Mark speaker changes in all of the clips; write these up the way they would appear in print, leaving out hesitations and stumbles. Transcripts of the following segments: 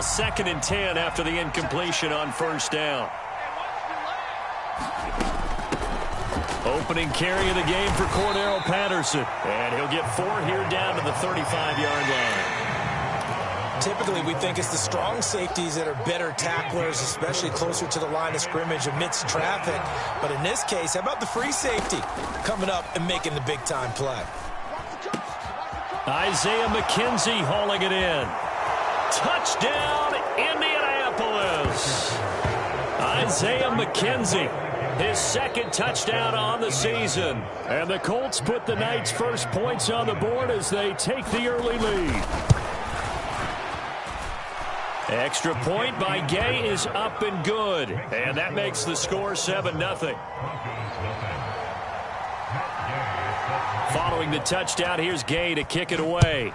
Speaker 1: 2nd and 10 after the incompletion on first down. Opening carry of the game for Cordero Patterson. And he'll get 4 here down to the 35-yard line.
Speaker 2: Typically, we think it's the strong safeties that are better tacklers, especially closer to the line of scrimmage amidst traffic. But in this case, how about the free safety coming up and making the big-time play?
Speaker 1: Isaiah McKenzie hauling it in. Touchdown, Indianapolis. Isaiah McKenzie, his 2nd touchdown on the season. And the Colts put the night's first points on the board as they take the early lead. Extra point by Gay is up and good. And that makes the score 7-0. Following the touchdown, here's Gay to kick it away.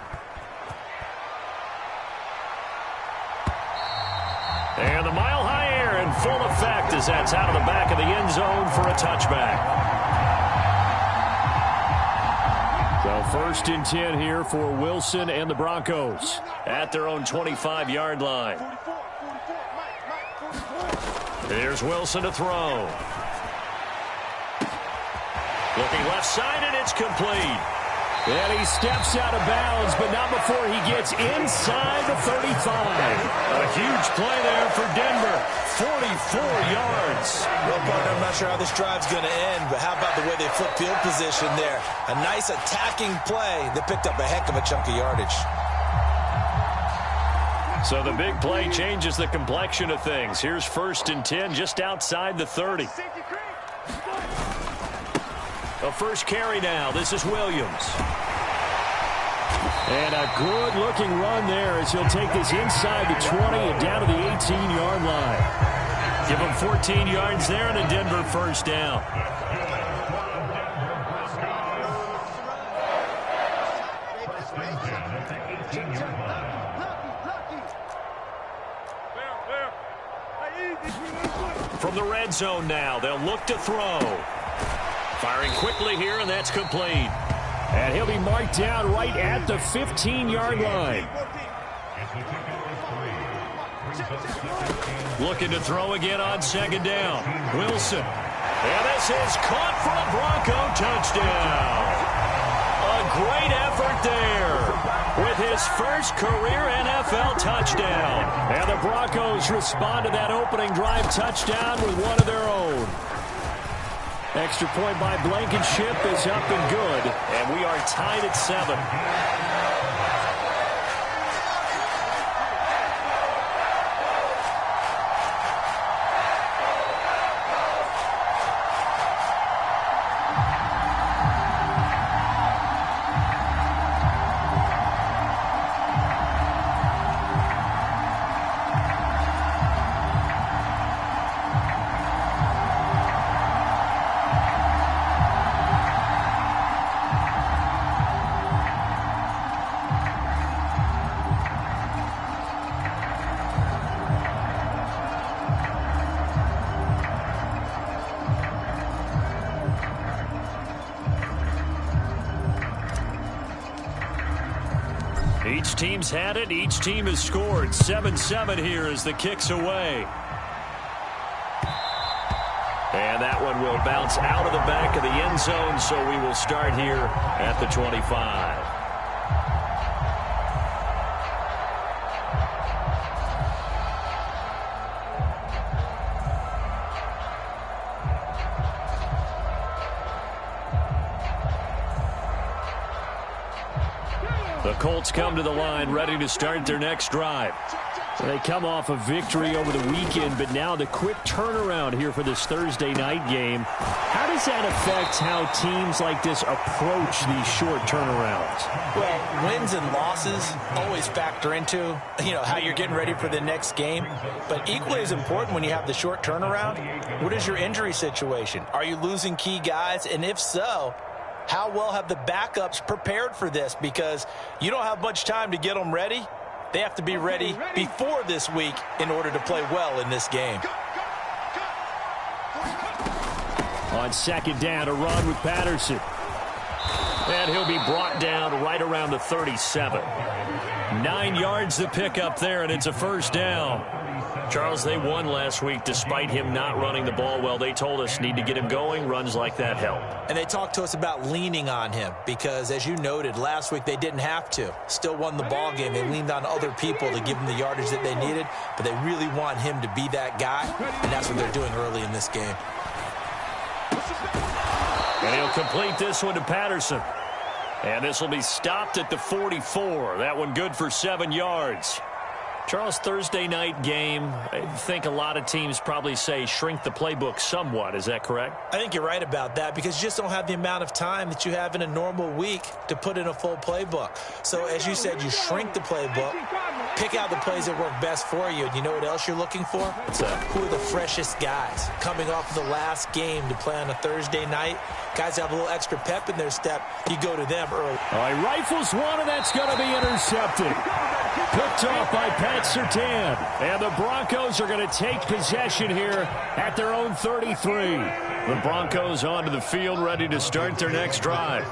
Speaker 1: And the mile-high air in full effect as that's out of the back of the end zone for a touchback. So 1st and 10 here for Wilson and the Broncos at their own 25-yard line. Here's Wilson to throw. Looking left side, and it's complete. And he steps out of bounds, but not before he gets inside the 35. A huge play there for Denver. 44 yards.
Speaker 2: Well, partner, I'm not sure how this drive's going to end, but how about the way they flip field position there? A nice attacking play that picked up a heck of a chunk of yardage.
Speaker 1: So the big play changes the complexion of things. Here's 1st and 10 just outside the 30. A first carry now. This is Williams. And a good-looking run there as he'll take this inside the 20 and down to the 18-yard line. Give him 14 yards there and a Denver first down. From the red zone now, they'll look to throw. Firing quickly here, and that's complete. And he'll be marked down right at the 15-yard line. Looking to throw again on 2nd down. Wilson. And this is caught for a Bronco touchdown. A great effort there with his first career NFL touchdown. And the Broncos respond to that opening drive touchdown with one of their own. Extra point by Blankenship is up and good, and we are tied at 7. Each team's had it. Each team has scored. 7-7 here as the kick's away. And that one will bounce out of the back of the end zone, so we will start here at the 25. The Colts come to the line ready to start their next drive. They come off a victory over the weekend, but now the quick turnaround here for this Thursday night game. How does that affect how teams like this approach these short turnarounds?
Speaker 2: Well, wins and losses always factor into, how you're getting ready for the next game. But equally as important when you have the short turnaround, what is your injury situation? Are you losing key guys? And if so, how well have the backups prepared for this? Because you don't have much time to get them ready. They have to be ready before this week in order to play well in this game.
Speaker 1: On 2nd down, a run with Patterson. And he'll be brought down right around the 37. 9 yards to pick up there, and it's a first down. Charles, they won last week despite him not running the ball well. They told us need to get him going. Runs like that help.
Speaker 2: And they talked to us about leaning on him because, as you noted, last week they didn't have to. Still won the ball game. They leaned on other people to give them the yardage that they needed, but they really want him to be that guy, and that's what they're doing early in this game.
Speaker 1: And he'll complete this one to Patterson. And this will be stopped at the 44. That one good for 7 yards. Charles, Thursday night game, I think a lot of teams probably say shrink the playbook somewhat. Is that correct?
Speaker 2: I think you're right about that because you just don't have the amount of time that you have in a normal week to put in a full playbook. So, as you said, you shrink the playbook, pick out the plays that work best for you. And you know what else you're looking for? Who are the freshest guys coming off of the last game to play on a Thursday night? Guys have a little extra pep in their step. You go to them early.
Speaker 1: All right, rifles one, and that's going to be intercepted. Picked off by Pat Surtain. And the Broncos are going to take possession here at their own 33. The Broncos onto the field, ready to start their next drive.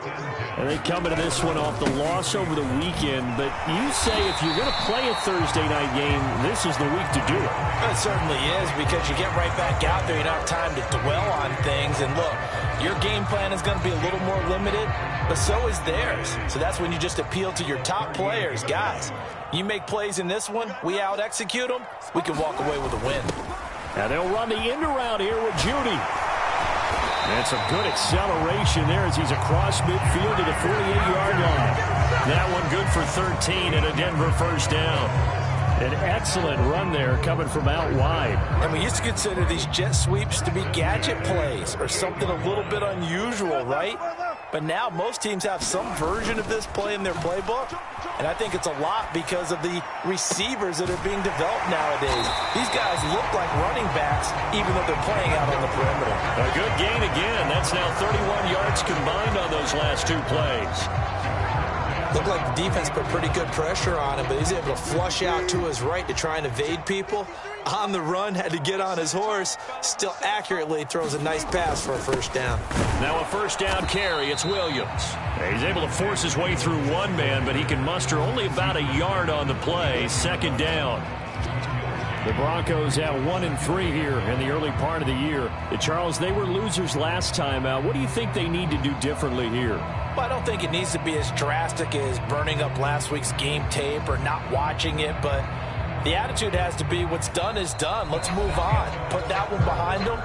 Speaker 1: And they come into this one off the loss over the weekend. But you say if you're going to play a Thursday night game, this is the week to do it.
Speaker 2: It certainly is because you get right back out there. You don't have time to dwell on things. And look, your game plan is going to be a little more limited, but so is theirs. So that's when you just appeal to your top players. Guys, you make plays in this one, we out-execute them, we can walk away with a win.
Speaker 1: Now they'll run the end around here with Judy. And some good acceleration there as he's across midfield to the 48-yard line. That one good for 13 and a Denver first down. An excellent run there coming from out wide.
Speaker 2: And we used to consider these jet sweeps to be gadget plays or something a little bit unusual, right? But now most teams have some version of this play in their playbook. And I think it's a lot because of the receivers that are being developed nowadays. These guys look like running backs even though they're playing out on the perimeter.
Speaker 1: A good gain again. That's now 31 yards combined on those last two plays.
Speaker 2: Looked like the defense put pretty good pressure on him, but he's able to flush out to his right to try and evade people. On the run, had to get on his horse. Still accurately throws a nice pass for a first down.
Speaker 1: Now a first down carry. It's Williams. He's able to force his way through one man, but he can muster only about a yard on the play. Second down. The Broncos at 1-3 here in the early part of the year. Charles, they were losers last time out. What do you think they need to do differently here?
Speaker 2: Well, I don't think it needs to be as drastic as burning up last week's game tape or not watching it, but the attitude has to be what's done is done. Let's move on. Put that one behind them,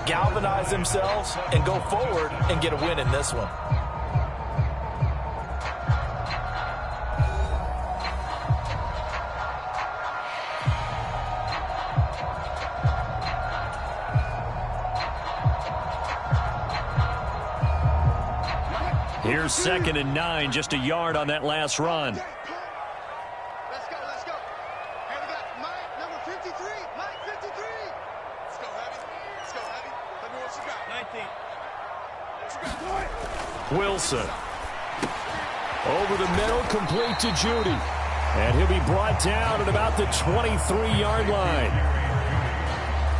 Speaker 2: galvanize themselves, and go forward and get a win in this one.
Speaker 1: Here's 2nd and 9, just a yard on that last run.
Speaker 3: Let's go, let's go. Hey, we got Mike, number 53. Mike, 53. Let's go, Heavy. Let's go, Heavy. Let me know what you got. 19. What you got?
Speaker 1: Wilson. Over the middle, complete to Judy. And he'll be brought down at about the 23-yard line.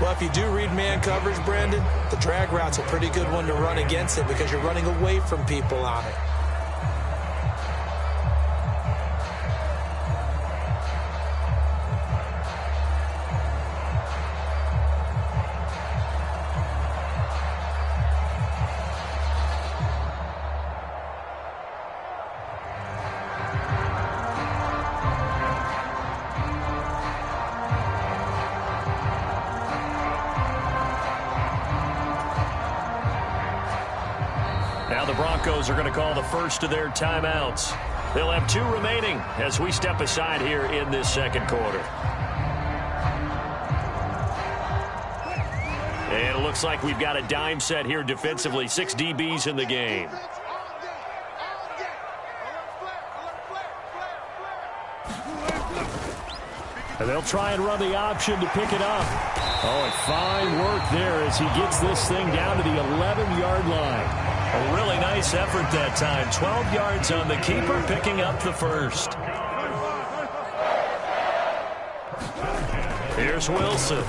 Speaker 2: Well, if you do read man coverage, Brandon, the drag route's a pretty good one to run against it because you're running away from people on it.
Speaker 1: Now the Broncos are going to call the first of their timeouts. They'll have 2 remaining as we step aside here in this second quarter. And it looks like we've got a dime set here defensively. 6 DBs in the game. And they'll try and run the option to pick it up. Oh, and fine work there as he gets this thing down to the 11-yard line. A really nice effort that time. 12 yards on the keeper, picking up the first. Here's Wilson.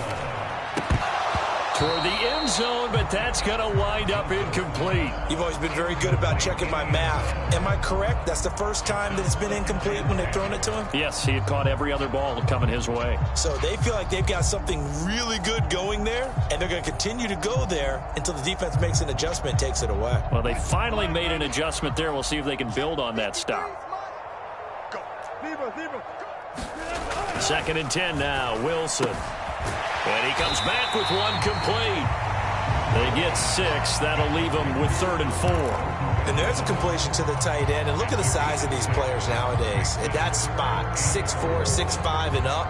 Speaker 1: toward the end zone, but that's going to wind up incomplete.
Speaker 2: You've always been very good about checking my math. Am I correct? That's the first time that it's been incomplete when they've thrown it to him?
Speaker 1: Yes, he had caught every other ball coming his way.
Speaker 2: So they feel like they've got something really good going there, and they're going to continue to go there until the defense makes an adjustment and takes it away.
Speaker 1: Well, they finally made an adjustment there. We'll see if they can build on that stop. 2nd and 10 now, Wilson. And he comes back with one complete. They get 6. That'll leave them with 3rd and 4.
Speaker 2: And there's a completion to the tight end. And look at the size of these players nowadays. At that spot, 6'4", 6'5", and up.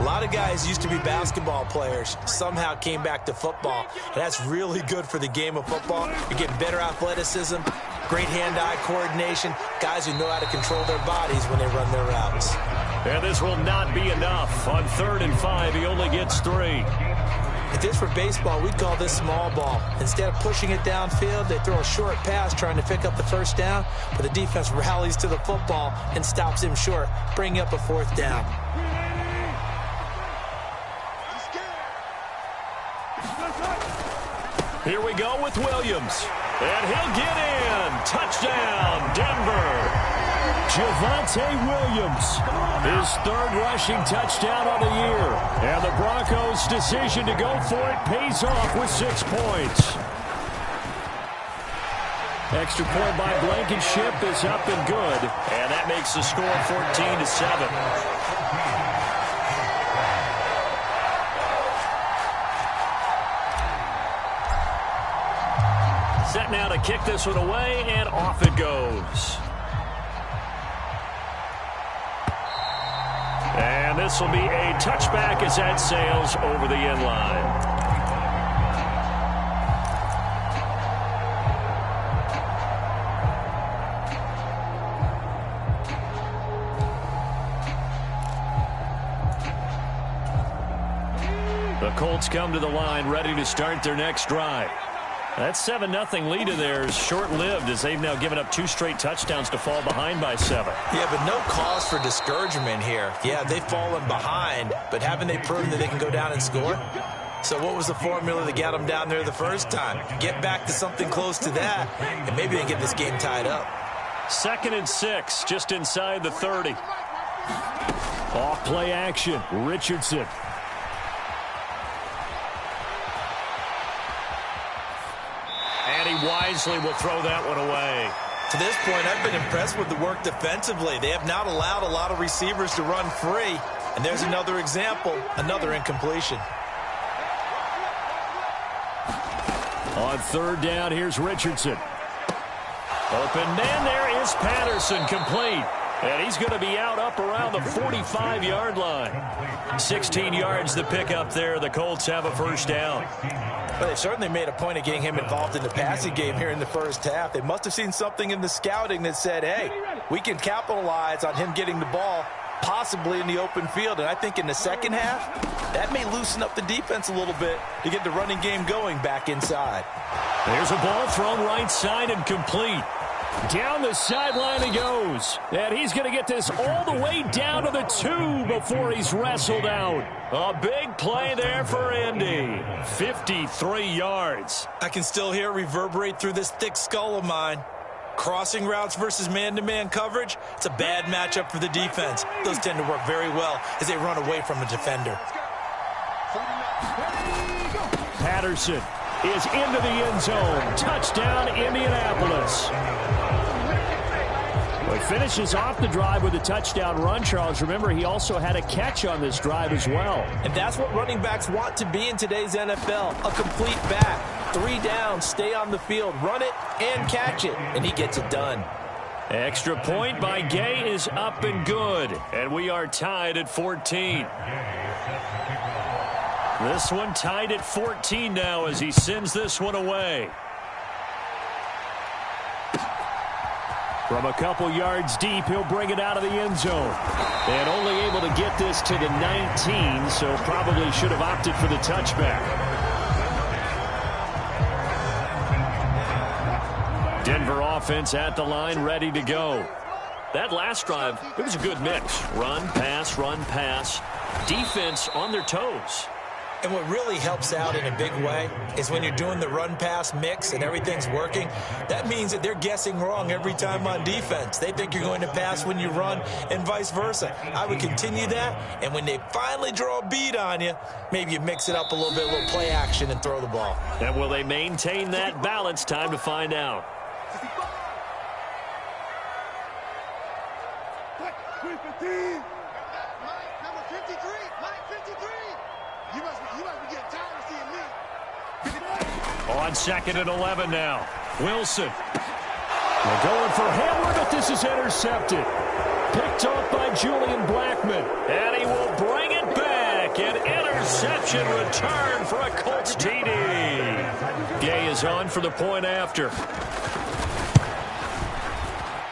Speaker 2: A lot of guys used to be basketball players, somehow came back to football. And that's really good for the game of football. You're getting better athleticism, great hand-eye coordination, guys who know how to control their bodies when they run their routes.
Speaker 1: And this will not be enough. On 3rd and 5, he only gets 3.
Speaker 2: If this were baseball, we'd call this small ball. Instead of pushing it downfield, they throw a short pass trying to pick up the 1st down, but the defense rallies to the football and stops him short, bringing up a 4th down.
Speaker 1: Here we go with Williams. And he'll get in. Touchdown, Denver. Javonte Williams, his 3rd rushing touchdown of the year. And the Broncos' decision to go for it pays off with 6 points. Extra point by Blankenship is up and good. And that makes the score 14-7. Set now to kick this one away, and off it goes. And this will be a touchback as that sails over the end line. The Colts come to the line, ready to start their next drive. That 7-0 lead of theirs is short-lived as they've now given up 2 straight touchdowns to fall behind by 7.
Speaker 2: Yeah, but no cause for discouragement here. Yeah, they've fallen behind, but haven't they proven that they can go down and score? So what was the formula that got them down there the first time? Get back to something close to that, and maybe they can get this game tied up.
Speaker 1: 2nd and 6, just inside the 30. Off play action, Richardson. Wisely will throw that one away.
Speaker 2: To this point, I've been impressed with the work defensively. They have not allowed a lot of receivers to run free. And there's another example, another incompletion.
Speaker 1: On 3rd down, here's Richardson. Open man, there is Patterson, complete. And he's going to be out up around the 45-yard line. 16 yards the pickup there. The Colts have a 1st down.
Speaker 2: Well, they certainly made a point of getting him involved in the passing game here in the 1st half. They must have seen something in the scouting that said, hey, we can capitalize on him getting the ball, possibly in the open field. And I think in the 2nd half, that may loosen up the defense a little bit to get the running game going back inside.
Speaker 1: There's a ball thrown right side and complete. Down the sideline he goes. And he's going to get this all the way down to the 2 before he's wrestled out. A big play there for Indy. 53 yards.
Speaker 2: I can still hear it reverberate through this thick skull of mine. Crossing routes versus man-to-man coverage, it's a bad matchup for the defense. Those tend to work very well as they run away from a defender.
Speaker 1: Patterson is into the end zone. Touchdown, Indianapolis. Well, he finishes off the drive with a touchdown run, Charles. Remember, he also had a catch on this drive as well.
Speaker 2: And that's what running backs want to be in today's NFL, a complete back. 3 down, stay on the field, run it, and catch it. And he gets it done.
Speaker 1: Extra point by Gay is up and good. And we are tied at 14. This one tied at 14 now as he sends this one away. From a couple yards deep, he'll bring it out of the end zone. And only able to get this to the 19, so probably should have opted for the touchback. Denver offense at the line, ready to go. That last drive, it was a good mix. Run, pass, defense on their toes.
Speaker 2: And what really helps out in a big way is when you're doing the run-pass mix and everything's working, that means that they're guessing wrong every time on defense. They think you're going to pass when you run and vice versa. I would continue that, and when they finally draw a bead on you, maybe you mix it up a little bit, a little play action, and throw the ball.
Speaker 1: And will they maintain that balance? Time to find out.
Speaker 3: Number 53, Mike 53. You must be getting tired of seeing me.
Speaker 1: On 2nd and 11 now. Wilson. They're going for Hamler, but this is intercepted. Picked off by Julian Blackman. And he will bring it back. An interception return for a Colts TD. Gay is on for the point after.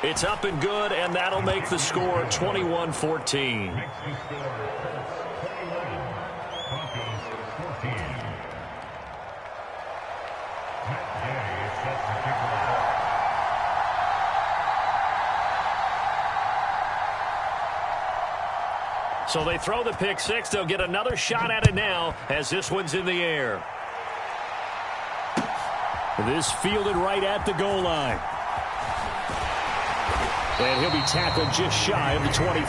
Speaker 1: It's up and good, and that'll make the score 21-14. So they throw the pick six. They'll get another shot at it now as this one's in the air. This fielded right at the goal line. And he'll be tackled just shy of the 25.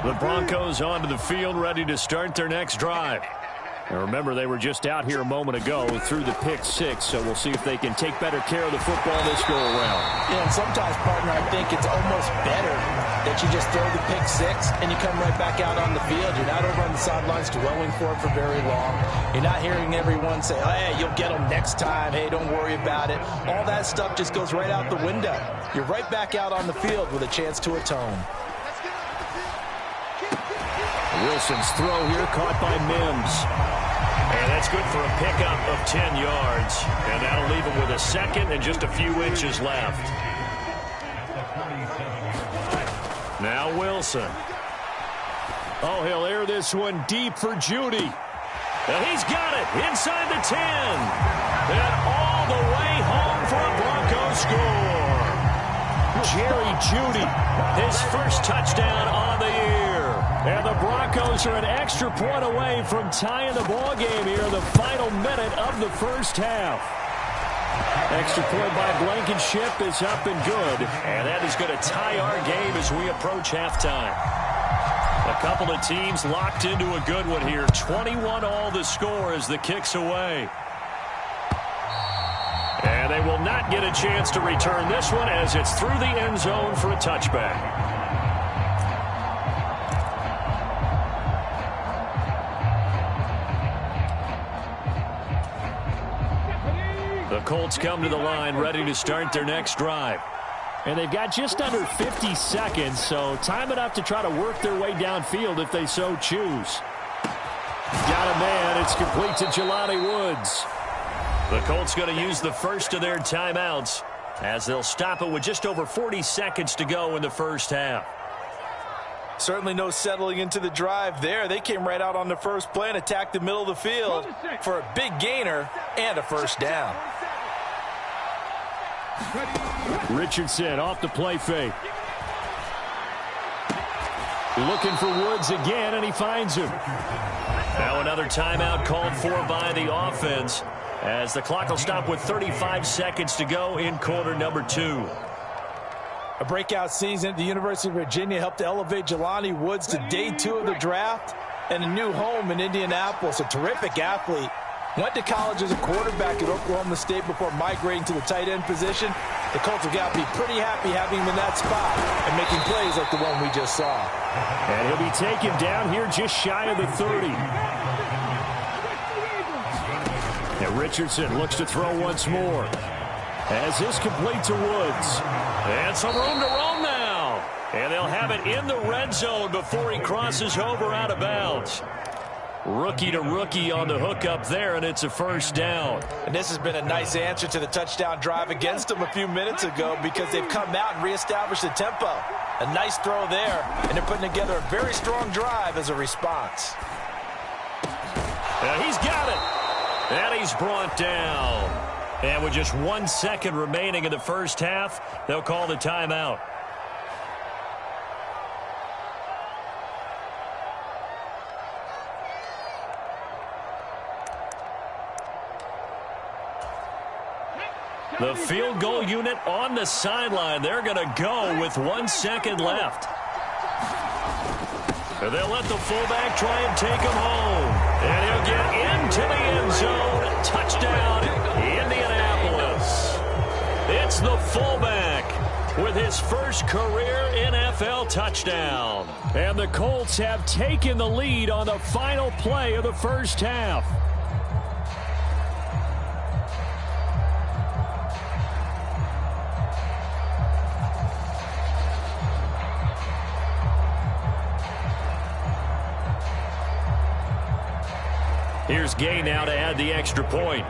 Speaker 1: The Broncos onto the field, ready to start their next drive. And remember, they were just out here a moment ago through the pick six, so we'll see if they can take better care of the football this go-around.
Speaker 2: Yeah, and sometimes, partner, I think it's almost better that you just throw the pick six and you come right back out on the field. You're not over on the sidelines dwelling for it for very long. You're not hearing everyone say, oh, hey, you'll get them next time. Hey, don't worry about it. All that stuff just goes right out the window. You're right back out on the field with a chance to atone.
Speaker 1: Wilson's throw here caught by Mims. And that's good for a pickup of 10 yards. And that'll leave him with a second and just a few inches left. Now Wilson. Oh, he'll air this one deep for Judy. And he's got it inside the 10. And all the way home for a Broncos score. Jerry Judy, his first touchdown on the year. And the Broncos are an extra point away from tying the ball game here in the final minute of the first half. Extra point by Blankenship is up and good. And that is going to tie our game as we approach halftime. A couple of teams locked into a good one here. 21-all the score as the kick's away. And they will not get a chance to return this one as it's through the end zone for a touchback. The Colts come to the line ready to start their next drive. And they've got just under 50 seconds, so time enough to try to work their way downfield if they so choose. Got a man. It's complete to Jelani Woods. The Colts going to use the first of their timeouts as they'll stop it with just over 40 seconds to go in the first half.
Speaker 2: Certainly no settling into the drive there. They came right out on the first play and attacked the middle of the field for a big gainer and a first down.
Speaker 1: Richardson off the play fake. Looking for Woods again, and he finds him. Now another timeout called for by the offense as the clock will stop with 35 seconds to go in quarter number 2.
Speaker 2: A breakout season at the University of Virginia helped to elevate Jelani Woods to day 2 of the draft and a new home in Indianapolis. A terrific athlete. Went to college as a quarterback at Oklahoma State before migrating to the tight end position. The Colts have got to be pretty happy having him in that spot and making plays like the one we just saw.
Speaker 1: And he'll be taken down here just shy of the 30. And Richardson looks to throw once more. As this complete to Woods. And some room to roam now. And they'll have it in the red zone before he crosses over out of bounds. Rookie to rookie on the hook up there, and it's a first down.
Speaker 2: And this has been a nice answer to the touchdown drive against them a few minutes ago because they've come out and reestablished the tempo. A nice throw there, and they're putting together a very strong drive as a response.
Speaker 1: He's got it. And he's brought down. And with just 1 second remaining in the first half, they'll call the timeout. The field goal unit on the sideline. They're going to go with 1 second left. And they'll let the fullback try and take him home. And he'll get into the end zone. Touchdown, Indianapolis. It's the fullback with his first career NFL touchdown. And the Colts have taken the lead on the final play of the first half. Here's Gay now to add the extra point.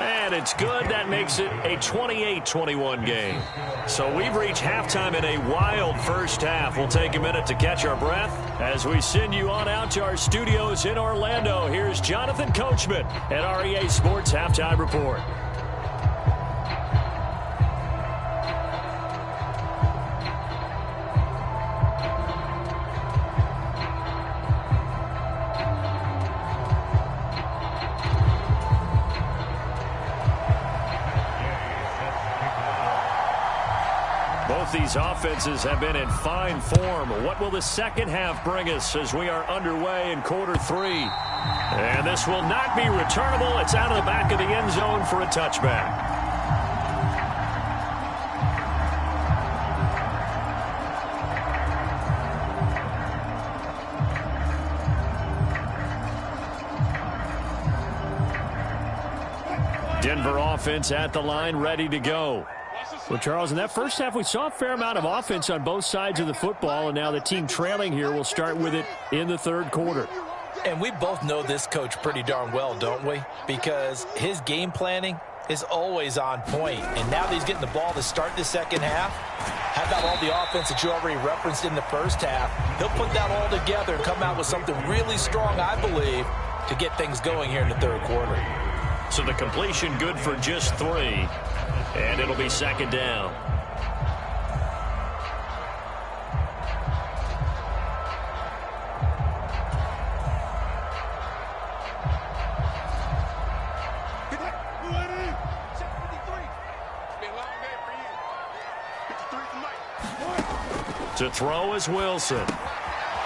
Speaker 1: And it's good. That makes it a 28-21 game. So we've reached halftime in a wild first half. We'll take a minute to catch our breath as we send you on out to our studios in Orlando. Here's Jonathan Coachman at REA Sports Halftime Report. Both these offenses have been in fine form. What will the second half bring us as we are underway in quarter 3? And this will not be returnable. It's out of the back of the end zone for a touchback. Denver offense at the line, ready to go.
Speaker 4: Well, Charles, in that first half, we saw a fair amount of offense on both sides of the football, and now the team trailing here will start with it in the third quarter.
Speaker 2: And we both know this coach pretty darn well, don't we? Because his game planning is always on point. And now that he's getting the ball to start the second half, how about all the offense that you already referenced in the first half? He'll put that all together and come out with something really strong, I believe, to get things going here in the third quarter.
Speaker 1: So the completion good for just 3. And it'll be second down. To throw is Wilson.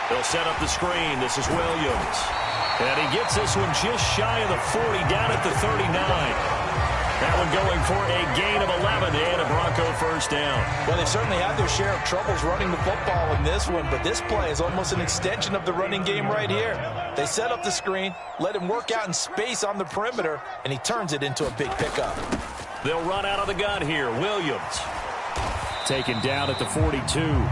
Speaker 1: They'll set up the screen. This is Williams. And he gets this one just shy of the 40, down at the 39. That one going for a gain of 11 and a Bronco first down.
Speaker 2: Well, they've certainly had their share of troubles running the football in this one, but this play is almost an extension of the running game right here. They set up the screen, let him work out in space on the perimeter, and he turns it into a big pickup.
Speaker 1: They'll run out of the gun here. Williams.
Speaker 4: Taken down at the 42.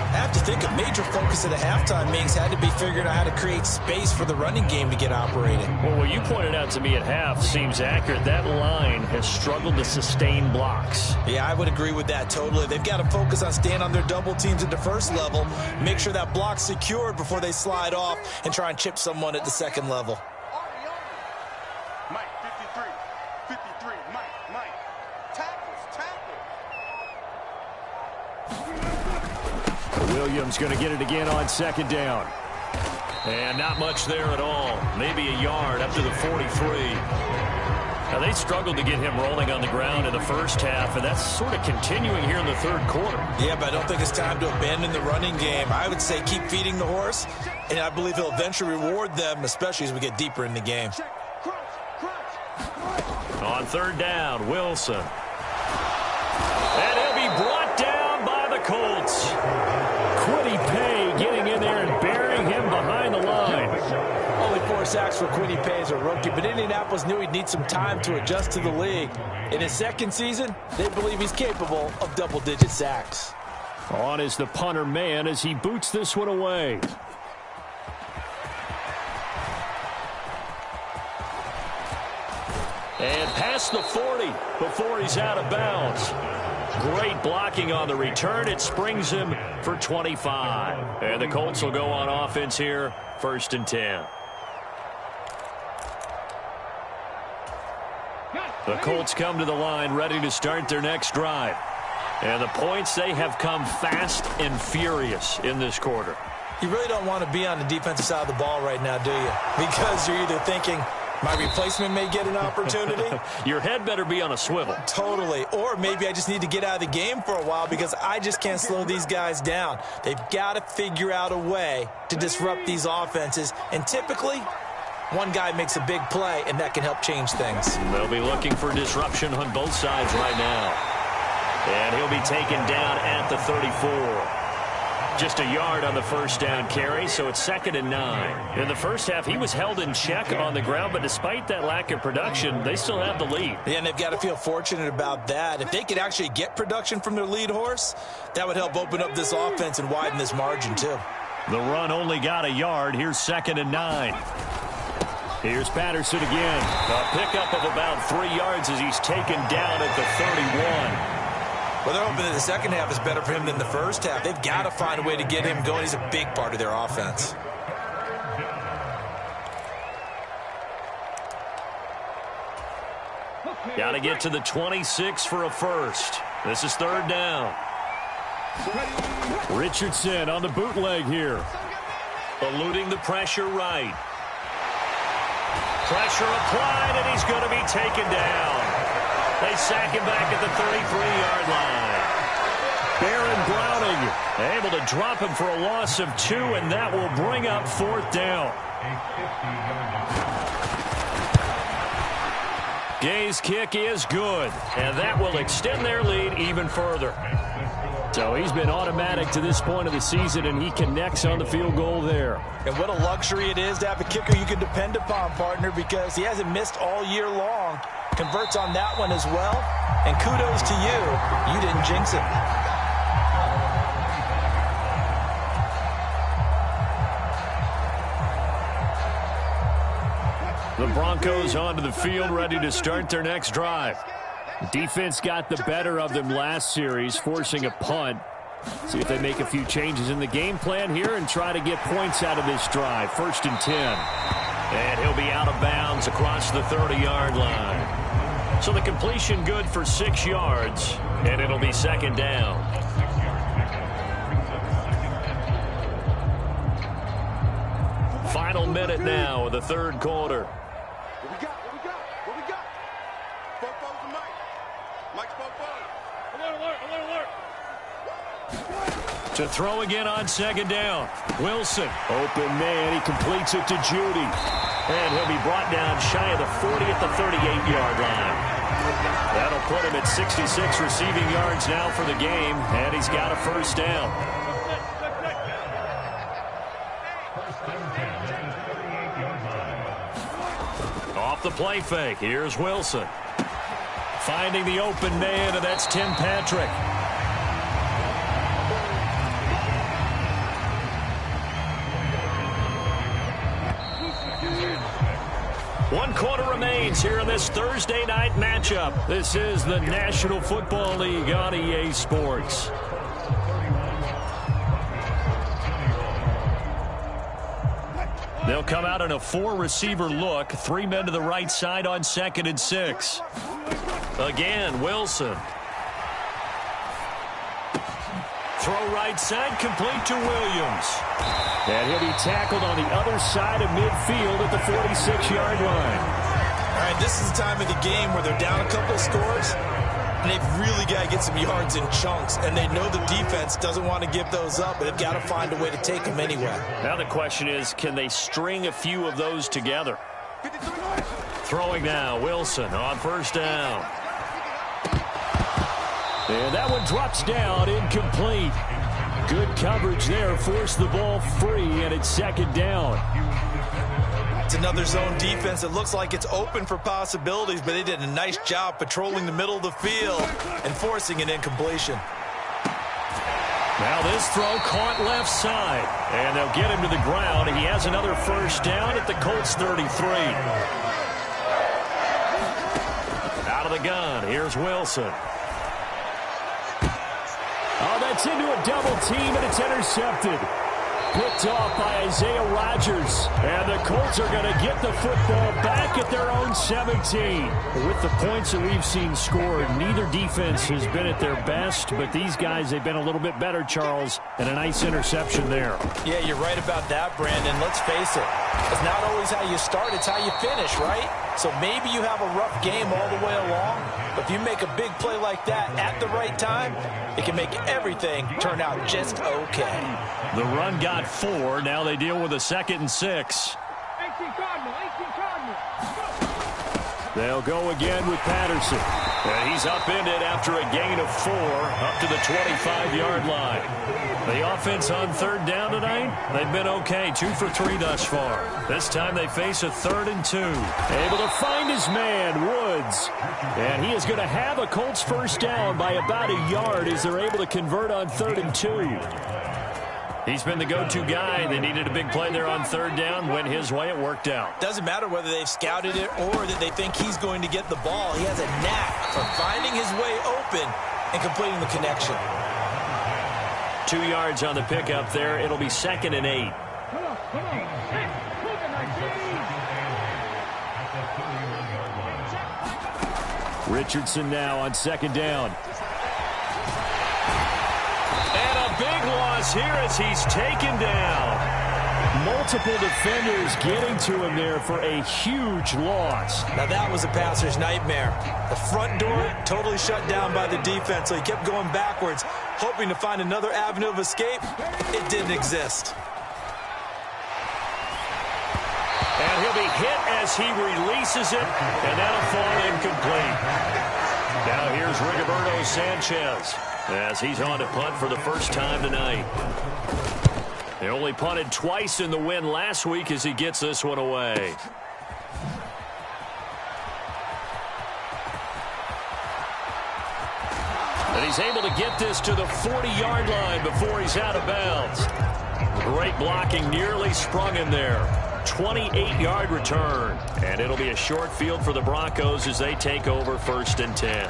Speaker 5: I have to think a major focus of the halftime meetings had to be figuring out how to create space for the running game to get operating.
Speaker 4: Well, what you pointed out to me at half seems accurate. That line has struggled to sustain blocks.
Speaker 5: Yeah, I would agree with that totally. They've got to focus on staying on their double teams at the first level, make sure that block's secured before they slide off and try and chip someone at the second level.
Speaker 3: Mike, 53, Mike. Tackles.
Speaker 4: Williams going to get it again on second down.
Speaker 1: And not much there at all. Maybe a yard up to the 43. Now, they struggled to get him rolling on the ground in the first half, and that's sort of continuing here in the third quarter.
Speaker 5: Yeah, but I don't think it's time to abandon the running game. I would say keep feeding the horse, and I believe he'll eventually reward them, especially as we get deeper in the game.
Speaker 1: On third down, Wilson. And he'll be brought down by the Colts.
Speaker 4: Quiddy Pay getting in there and burying him behind the line.
Speaker 2: Only 4 sacks for Quiddy Pay as a rookie, but Indianapolis knew he'd need some time to adjust to the league. In his second season, they believe he's capable of double-digit sacks.
Speaker 4: On is the punter man as he boots this one away.
Speaker 1: And past the 40 before he's out of bounds. Great blocking on the return. It springs him for 25. And the Colts will go on offense here, 1st and 10. The Colts come to the line ready to start their next drive. And the points, they have come fast and furious in this quarter.
Speaker 5: You really don't want to be on the defensive side of the ball right now, do you? Because you're either thinking, my replacement may get an opportunity.
Speaker 4: Your head better be on a swivel.
Speaker 5: Totally. Or maybe I just need to get out of the game for a while because I just can't slow these guys down. They've got to figure out a way to disrupt these offenses. And typically, one guy makes a big play, and that can help change things.
Speaker 4: They'll be looking for disruption on both sides right now. And he'll be taken down at the 34. Just a yard on the first down carry, so it's 2nd and 9. In the first half, he was held in check on the ground, but despite that lack of production, they still have the lead.
Speaker 5: Yeah, and they've got to feel fortunate about that. If they could actually get production from their lead horse, that would help open up this offense and widen this margin, too.
Speaker 4: The run only got a yard. Here's 2nd and 9. Here's Patterson again. A pickup of about 3 yards as he's taken down at the 31.
Speaker 5: Well, they're hoping that the second half is better for him than the first half. They've got to find a way to get him going. He's a big part of their offense.
Speaker 4: Got to get to the 26 for a first. This is 3rd down. Richardson on the bootleg here. Eluding the pressure right. Pressure applied, and he's going to be taken down. They sack him back at the 33-yard line. Baron Browning able to drop him for a loss of 2, and that will bring up 4th down. Gay's kick is good, and that will extend their lead even further. So he's been automatic to this point of the season, and he connects on the field goal there.
Speaker 5: And what a luxury it is to have a kicker you can depend upon, partner, because he hasn't missed all year long. Converts on that one as well. And kudos to you. You didn't jinx it.
Speaker 4: The Broncos onto the field, ready to start their next drive. Defense got the better of them last series, forcing a punt. See if they make a few changes in the game plan here and try to get points out of this drive. 1st and 10. And he'll be out of bounds across the 30-yard line. So the completion good for 6 yards, and it'll be 2nd down. Final minute now of the 3rd quarter.
Speaker 3: What we got? What we got? What we got? Fofo's and Mike. Mike's Fofo. Alert, alert, alert, alert.
Speaker 4: To throw again on 2nd down. Wilson, open man, he completes it to Judy. And he'll be brought down shy of the 40 at the 38-yard line. That'll put him at 66 receiving yards now for the game, and he's got a 1st down. Off the play fake, here's Wilson. Finding the open man, and that's Tim Patrick. One quarter remains here in this Thursday night matchup. This is the National Football League on EA Sports. They'll come out in a 4-receiver look. 3 men to the right side on 2nd and 6. Again, Wilson. Throw right side, complete to Williams. And he'll be tackled on the other side of midfield at the 46-yard line.
Speaker 5: All right, this is the time of the game where they're down a couple scores, and they've really got to get some yards in chunks, and they know the defense doesn't want to give those up, but they've got to find a way to take them anyway.
Speaker 4: Now the question is, can they string a few of those together? Throwing now, Wilson on 1st down. And that one drops down, incomplete. Good coverage there, forced the ball free, and it's 2nd down.
Speaker 5: It's another zone defense. It looks like it's open for possibilities, but they did a nice job patrolling the middle of the field and forcing an incompletion.
Speaker 4: Now this throw caught left side, and they'll get him to the ground. He has another 1st down at the Colts 33. Out of the gun, here's Wilson. Oh, that's into a double team, and it's intercepted. picked off by Isaiah Rodgers. And the Colts are going to get the football back at their own 17. With the points that we've seen scored, neither defense has been at their best, but these guys, they've been a little bit better, Charles, and a nice interception there.
Speaker 2: Yeah, you're right about that, Brandon. Let's face it. It's not always how you start, it's how you finish, right? So maybe you have a rough game all the way along, but if you make a big play like that at the right time, it can make everything turn out just okay.
Speaker 4: The run got 4. Now they deal with a 2nd and 6. They'll go again with Patterson. And he's upended after a gain of 4 up to the 25-yard line. The offense on 3rd down tonight, they've been okay, 2 for 3 thus far. This time they face a 3rd and 2. Able to find his man, Woods. And he is going to have a Colts first down by about a yard as they're able to convert on 3rd and 2. He's been the go-to guy. They needed a big play there on 3rd down. Went his way. It worked out.
Speaker 5: Doesn't matter whether they've scouted it or that they think he's going to get the ball. He has a knack for finding his way open and completing the connection.
Speaker 4: 2 yards on the pickup there. It'll be 2nd and 8. Richardson now on 2nd down. And a big loss here as he's taken down. Multiple defenders getting to him there for a huge loss.
Speaker 5: Now that was a passer's nightmare. The front door totally shut down by the defense, so he kept going backwards, hoping to find another avenue of escape. It didn't exist.
Speaker 4: And he'll be hit as he releases it, and that'll fall incomplete. Now here's Rigoberto Sanchez as he's on to punt for the first time tonight. They only punted twice in the win last week as he gets this one away. And he's able to get this to the 40-yard line before he's out of bounds. Great blocking, nearly sprung him there. 28-yard return. And it'll be a short field for the Broncos as they take over 1st and 10.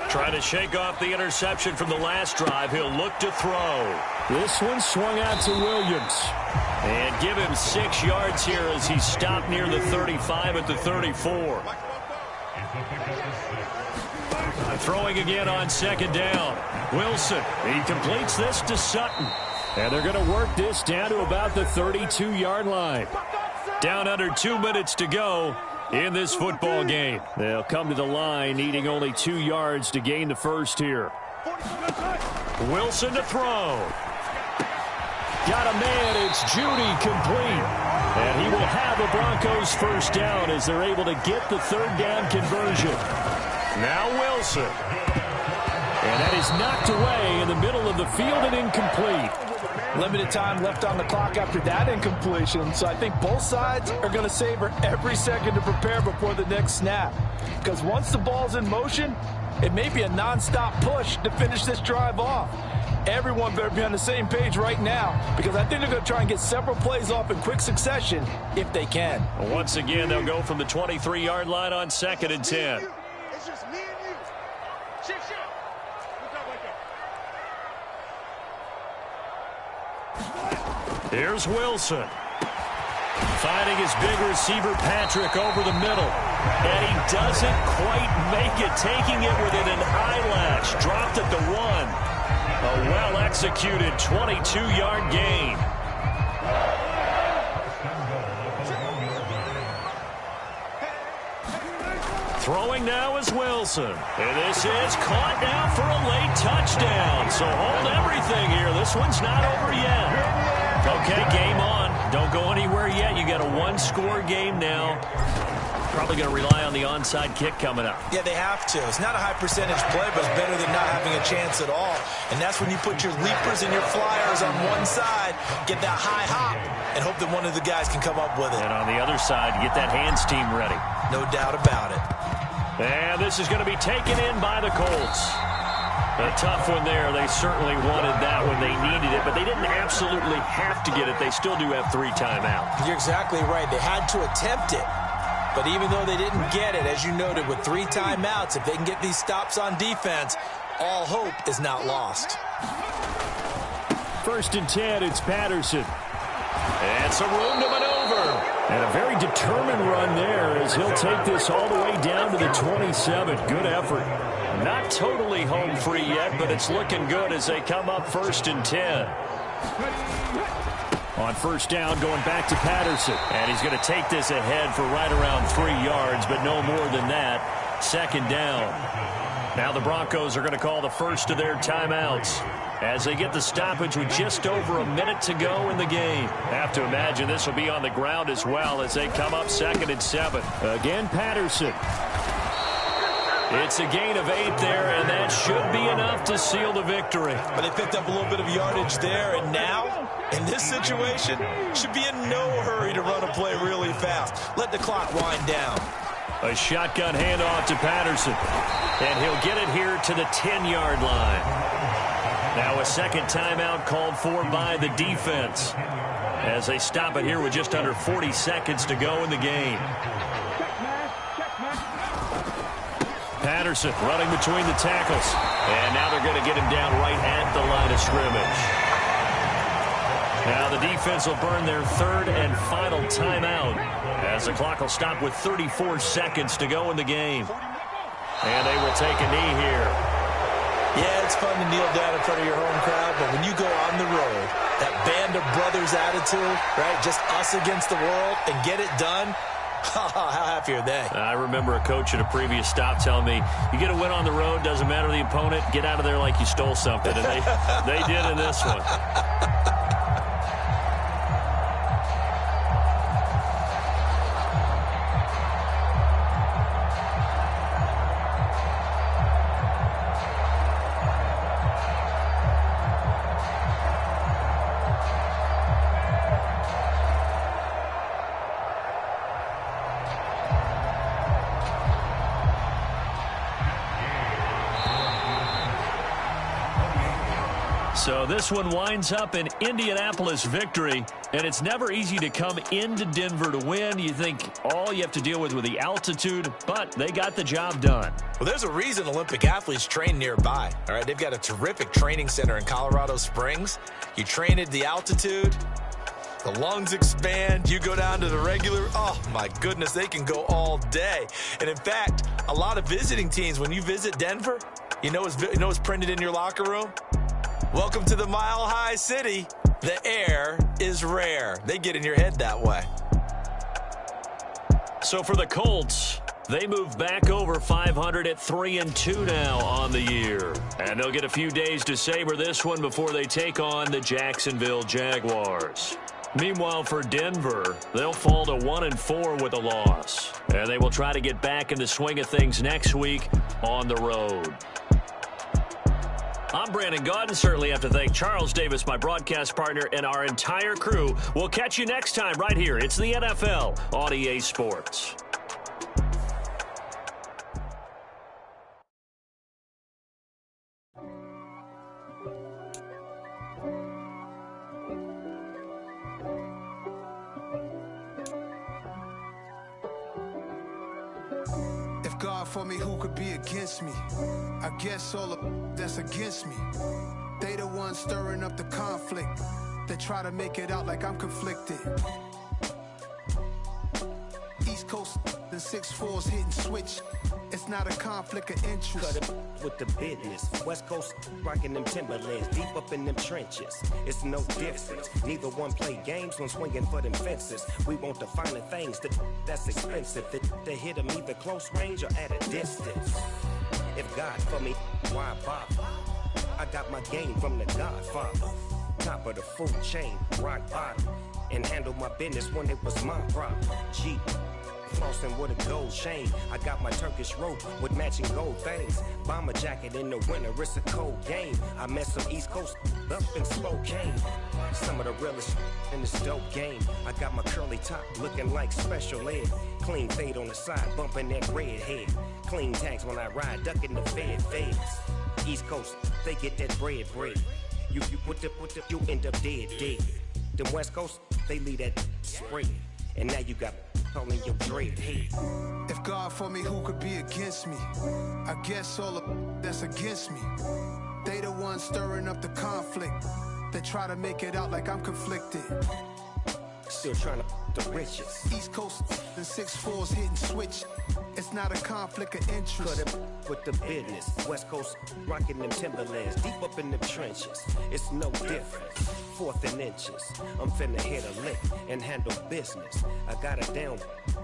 Speaker 4: Trying to shake off the interception from the last drive. He'll look to throw. This one swung out to Williams. And give him 6 yards here as he stopped near the 35 at the 34. Throwing again on 2nd down. Wilson, he completes this to Sutton. And they're going to work this down to about the 32-yard line. Down under 2 minutes to go in this football game. They'll come to the line needing only 2 yards to gain the first here. Wilson to throw. Got a man. It's Judy complete. And he will have a Broncos first down as they're able to get the 3rd down conversion. Now Wilson. And that is knocked away in the middle of the field and incomplete.
Speaker 2: Limited time left on the clock after that incompletion, so I think both sides are going to savor every second to prepare before the next snap. Because once the ball's in motion, it may be a nonstop push to finish this drive off. Everyone better be on the same page right now, because I think they're going to try and get several plays off in quick succession if they can.
Speaker 4: Once again, they'll go from the 23-yard line on 2nd and 10.
Speaker 3: It's just me and you. Shift.
Speaker 4: Here's Wilson. Finding his big receiver, Patrick, over the middle. And he doesn't quite make it, taking it within an eyelash. Dropped at the 1. A well-executed 22-yard gain. Throwing now is Wilson. And this is caught now for a late touchdown. So hold everything here. This one's not over yet. Okay, game on. Don't go anywhere yet. You got a 1-score game now. Probably going to rely on the onside kick coming up.
Speaker 5: Yeah, they have to. It's not a high percentage play, but it's better than not having a chance at all. And that's when you put your leapers and your flyers on one side, get that high hop, and hope that one of the guys can come up with it.
Speaker 4: And on the other side, get that hands team ready.
Speaker 5: No doubt about it.
Speaker 4: And this is going to be taken in by the Colts. A tough one there. They certainly wanted that when they needed it, but they didn't absolutely have to get it. They still do have 3 timeouts.
Speaker 5: You're exactly right. They had to attempt it. But even though they didn't get it, as you noted, with 3 timeouts, if they can get these stops on defense, all hope is not lost.
Speaker 4: 1st and 10, it's Patterson. And some room to maneuver. And a very determined run there as he'll take this all the way down to the 27. Good effort. Not totally home free yet, but it's looking good as they come up 1st and 10. On 1st down, going back to Patterson. And he's going to take this ahead for right around 3 yards, but no more than that. 2nd down. Now the Broncos are going to call the first of their timeouts as they get the stoppage with just over a minute to go in the game. Have to imagine this will be on the ground as well as they come up 2nd and 7. Again, Patterson. It's a gain of 8 there, and that should be enough to seal the victory.
Speaker 5: But they picked up a little bit of yardage there, and now, in this situation, should be in no hurry to run a play really fast. Let the clock wind down.
Speaker 4: A shotgun handoff to Patterson, and he'll get it here to the 10-yard line. Now a 2nd timeout called for by the defense as they stop it here with just under 40 seconds to go in the game. Patterson running between the tackles. And now they're going to get him down right at the line of scrimmage. Now the defense will burn their 3rd and final timeout as the clock will stop with 34 seconds to go in the game. And they will take a knee here.
Speaker 5: Yeah, it's fun to kneel down in front of your home crowd, but when you go on the road, that band of brothers attitude, right, just us against the world, and get it done, how happy are they?
Speaker 4: I remember a coach at a previous stop telling me, you get a win on the road, doesn't matter the opponent, get out of there like you stole something. And they did in this one. So this one winds up an Indianapolis victory, and it's never easy to come into Denver to win. You think all you have to deal with the altitude, but they got the job done.
Speaker 5: Well, there's a reason Olympic athletes train nearby. All right, they've got a terrific training center in Colorado Springs. You train at the altitude, the lungs expand, you go down to the regular, oh my goodness, they can go all day. And in fact, a lot of visiting teams, when you visit Denver, you know what's printed in your locker room? Welcome to the Mile High City. The air is rare. They get in your head that way.
Speaker 4: So for the Colts, they move back over 500 at 3-2 now on the year. And they'll get a few days to savor this one before they take on the Jacksonville Jaguars. Meanwhile, for Denver, they'll fall to 1-4 with a loss. And they will try to get back in the swing of things next week on the road. I'm Brandon Gaudin. Certainly have to thank Charles Davis, my broadcast partner, and our entire crew. We'll catch you next time right here. It's the NFL on EA Sports.
Speaker 6: God for me, who could be against me? I guess all of that's against me. They the ones stirring up the conflict. They try to make it out like I'm conflicted. East Coast, the 6'4's hitting switch. It's not a conflict of interest.
Speaker 7: Cut it with the business. West Coast rocking them Timberlands, deep up in them trenches. It's no difference. Neither one play games when swinging for them fences. We want the finer things that's expensive. They hit them either close range or at a distance. If God for me, why bother? I got my game from the Godfather. Top of the food chain, rock bottom. And handle my business when it was my problem. G. Flossing with a gold chain. I got my Turkish rope with matching gold things. Bomber jacket in the winter, it's a cold game. I met some East Coast up in Spokane. Some of the realest in this dope game. I got my curly top looking like special ed. Clean fade on the side, bumping that red head. Clean tags when I ride, ducking the feds. East Coast, they get that bread. You end up dead. Them West Coast, they leave that spread. And now you got all in your dread head.
Speaker 6: If God for me, who could be against me? I guess all the that's against me. They the ones stirring up the conflict. They try to make it out like I'm conflicted.
Speaker 7: Still trying to the riches.
Speaker 6: East Coast and 6'4s hitting switch. It's not a conflict of interest.
Speaker 7: Cut it with the business. West Coast rocking them Timberlands, deep up in them trenches. It's no different. Fourth and inches. I'm finna hit a lick and handle business. I got her down.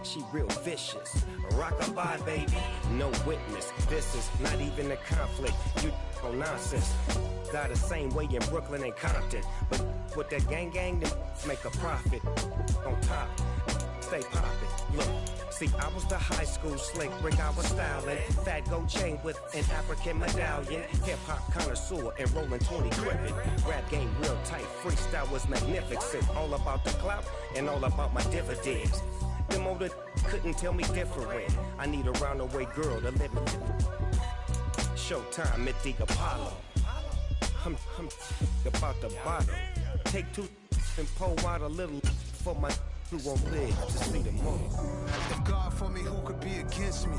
Speaker 7: She real vicious. Rock-a-bye, baby. No witness. This is not even a conflict. You on nonsense. Got the same way in Brooklyn and Compton. But with that gang, them make a profit. On top, stay poppin'. Look, see, I was the high school slick Rick, I was styling. Fat gold chain with an African medallion. Hip-hop connoisseur and rolling 20 crippin'. Rap game real tight, freestyle was magnificent. All about the clout and all about my dividends. Them older couldn't tell me different. I need a roundaway girl to live with. Showtime at the Apollo. I'm about the bottom. Take two and pour out a little for my who won't live to see the moon.
Speaker 6: If God for me, who could be against me?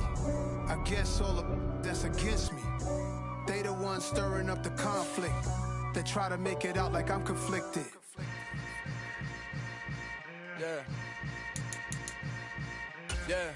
Speaker 6: I guess all the that's against me. They the ones stirring up the conflict. They try to make it out like I'm conflicted.
Speaker 3: Yeah.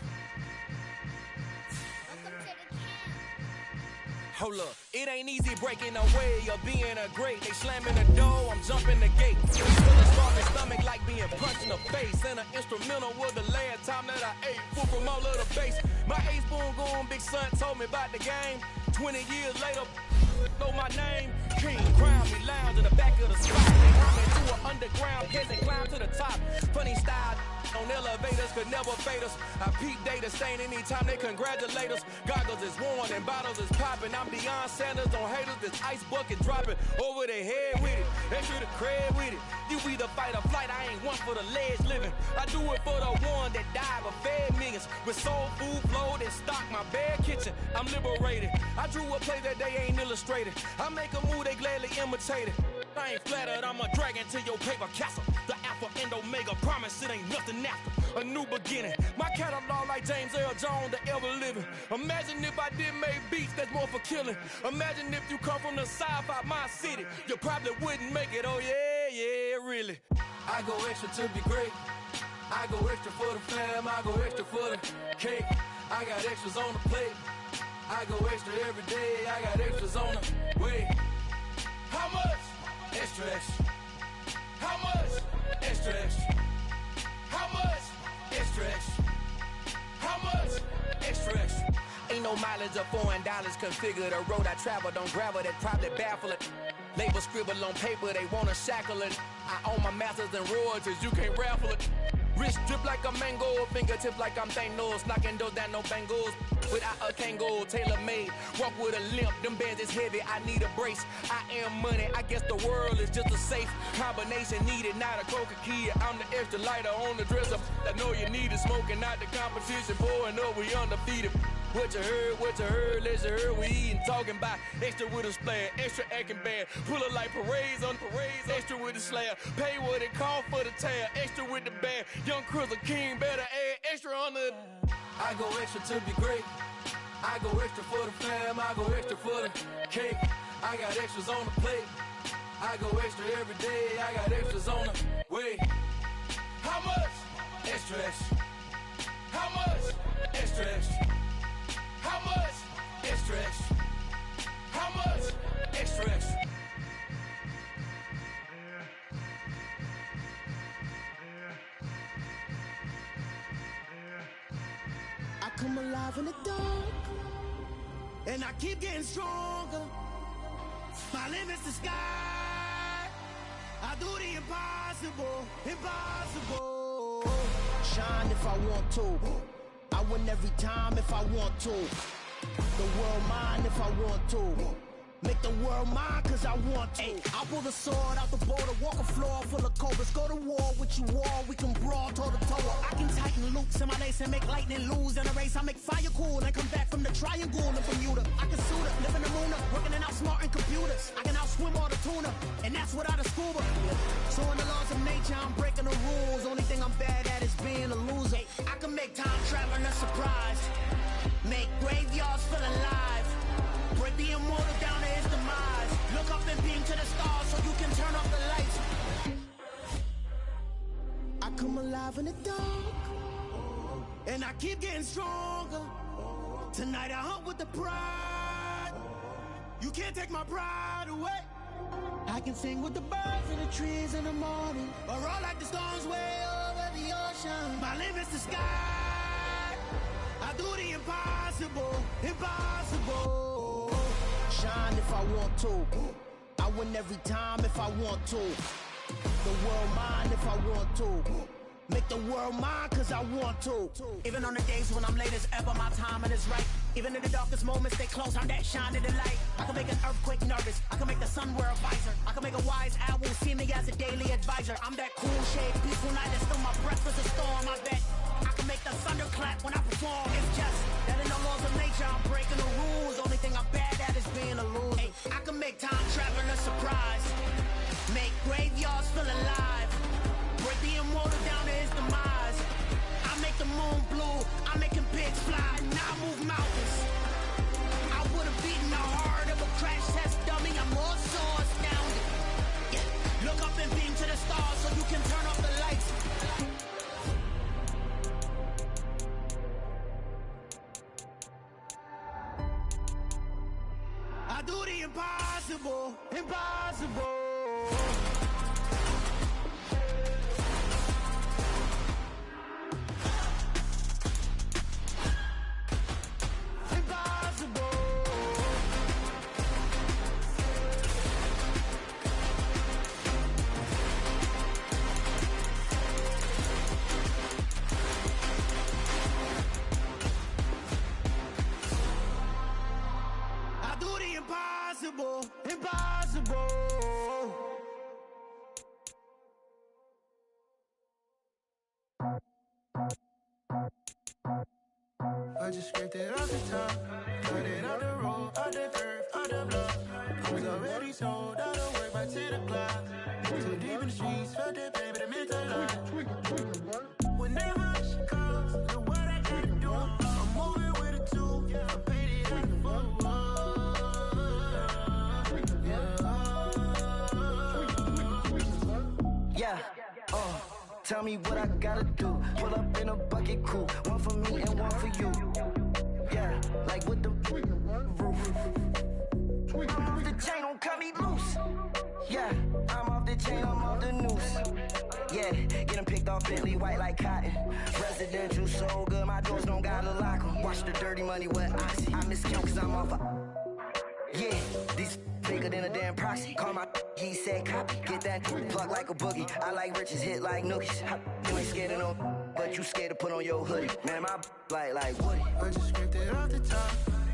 Speaker 3: Hold up, it ain't easy breaking away or being a great. They slamming the door, I'm jumping the gate. Feeling strong in stomach like being punched in the face. And an instrumental was the last time that I ate. Full from all of the bass. My ace boom going, big son told me about the game. 20 years later, know my name. King crown me lounge in the back of the spot. They climbing to an underground peasant, climb to the top. Funny style on elevators could never fade us. I peep data stain anytime they congratulate us. Goggles is worn and bottles is popping. I'm Deion Sanders on haters, this ice bucket dropping over their head with it. Extra the cred with it. You either fight or flight, I ain't one for the ledge living. I do it for the one that died but fed millions. With soul food flowed and stock my bare kitchen. I'm liberated. I drew a play that they ain't illustrated. I make a move, they gladly imitate it. I ain't flattered, I'm a dragon to your paper castle. The Alpha and Omega, promise it ain't nothing after. A new beginning. My catalog like James Earl Jones, the ever living. Imagine if I did make beats that's more for killing. Imagine if you come from the south out my city. You probably wouldn't make it, oh yeah, really. I go extra to be great. I go extra for the fam, I go extra for the cake. I got extras on the plate. I go extra every day, I got extras on the way. How much? Extra, extra. How much? Extra, extra. How much? Extra, extra. How much? Extra, extra. Ain't no mileage of $4 configure the road I travel. Don't gravel that probably baffle it. Label scribble on paper, they wanna shackle it. I own my masters and royalties, you can't raffle it. Wrist drip like a mango, fingertips like I'm Thanos. Knocking those down, no bangles. Without a Kango, tailor-made. Walk with a limp, them bands is heavy, I need a brace. I am money, I guess the world is just a safe combination needed, not a coca key. I'm the extra lighter on the dresser. I know you need it, smoking out the competition, pouring up, we undefeated. What you heard, let's heard, we eating, talking about extra with a splash, extra acting bad, pull it like parades on parades, extra with the slab, pay what it cost for the tab, extra with the bag, young Crizzle King, better add extra on the. I go extra to be great, I go extra for the fam, I go extra for the cake, I got extras on the plate, I go extra every day, I got extras on the way. How much? Extra, extra. How much? Extra, extra. How much? Extra, extra. How much? Extra, extra.
Speaker 8: I come alive in the dark, and I keep getting stronger. My limit's the sky. I do the impossible, impossible. Shine if I want to. I win every time if I want to. The world mine if I want to. Make the world mine cause I want to. I pull the sword out the border, walk a floor full of cobras. Go to war with you all, we can brawl toe to toe. I can tighten loops in my lace and make lightning lose in a race. I make fire cool and come back from the triangle and Bermuda. I can suit up, live in the moon up, working in out outsmarting computers. I can outswim all the tuna, and that's without a scuba. So in the laws of nature, I'm breaking the rules. Only thing I'm bad at is being a loser. I can make time traveling a surprise. Make graveyards feel alive. Break the immortal down to his demise. Look up and beam to the stars so you can turn off the lights. I come alive in the dark, and I keep getting stronger. Tonight I hunt with the pride. You can't take my pride away. I can sing with the birds and the trees in the morning, or roll like the storms way over the ocean. My limit's the sky. I do the impossible, impossible. Shine if I want to. I win every time if I want to. The world mine if I want to. Make the world mine cause I want to. Even on the days when I'm late as ever, my timing is right. Even in the darkest moments, stay close, I'm that shine of the light. I can make an earthquake nervous, I can make the sun wear a visor. I can make a wise owl see me as a daily advisor. I'm that cool shade, peaceful night, and still my breath is a storm, I bet. I can make the thunder clap when I perform. It's just that in the laws of nature, I'm breaking the rules. Only thing I'm bad at is being a loser. Hey, I can make time traveling a surprise. Make graveyards feel alive. Break the immortal down to his demise. I make the moon blue, I'm making pigs fly. Now I move mountains. I would have beaten the heart of a crash test dummy. I'm more so astounded. Yeah. Look up and beam to the stars so you can turn off the lights. I do the impossible, impossible. Impossible, impossible.
Speaker 6: I just scraped it off the top, cut it out the road, out the curve, out the block. I was already sold out of work by 10 o'clock. Too deep in the streets, felt that baby, the mental lie. Whenever she calls, the what I gotta do, I'm moving with a two, I paid it out the full.
Speaker 9: Tell me what I gotta do. Pull up in a bucket crew, one for me and one for you. Yeah, like with the roof. I'm off the chain, don't cut me loose. Yeah, I'm off the chain, I'm off the noose. Yeah, get them picked off Bentley, white like cotton. Residential so good, my doors don't gotta lock them. Watch the dirty money with oxy. I miscount cause I'm off a... Yeah, these bigger than a damn proxy. Call my he said copy. Get that plug like a boogie. I like riches, hit like nookies. You ain't scared of no, but you scared to put on your hoodie. Man, my like Woody.
Speaker 6: I just scraped it off the top,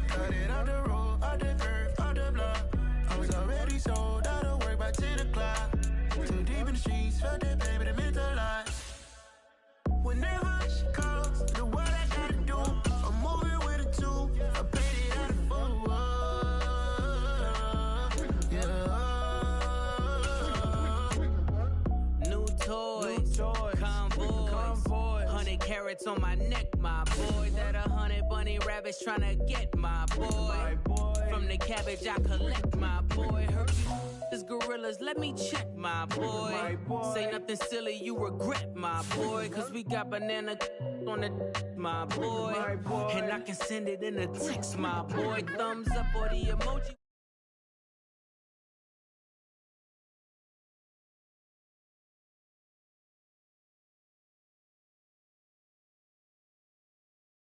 Speaker 6: cut it out the road, out the curve, out the block. I was already sold out of work by 10 o'clock. Too deep in the streets, felt that baby, the mental lie. Whenever she calls, the what I gotta do, I'm moving with a two, I paid it out the full.
Speaker 10: Convoy, 100 carats on my neck, my boy. That 100 bunny rabbits tryna get my boy. From the cabbage I collect, my boy. Heard you is gorillas, let me check, my boy. Say nothing silly, you regret, my boy. Cause we got banana on the my boy. And I can send it in a text, my boy. Thumbs up or the emoji.